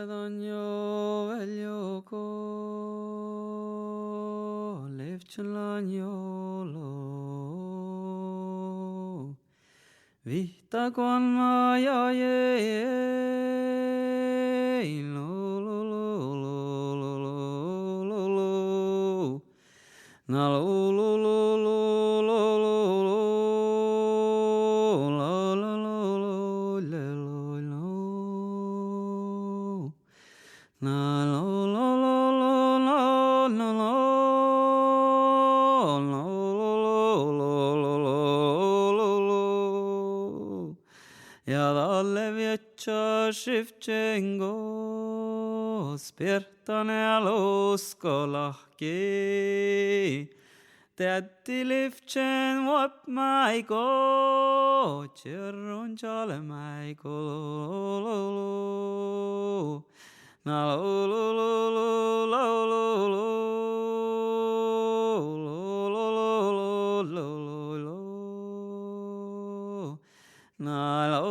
Ardagno veglio co levcilagnolo vita con maya ye lo lo lo lo lo lo lo na lo lo lo lo lo lo la la lo lo le lo lo na lo lo lo lo lo lo lo lo lo lo lo ja dalle vieccia shifchengo spirtane allo skolahki Tätti lifchen wap maiko chirrun chale maiko na lo lo lo lo lo lo lo lo lo lo lo lo na lo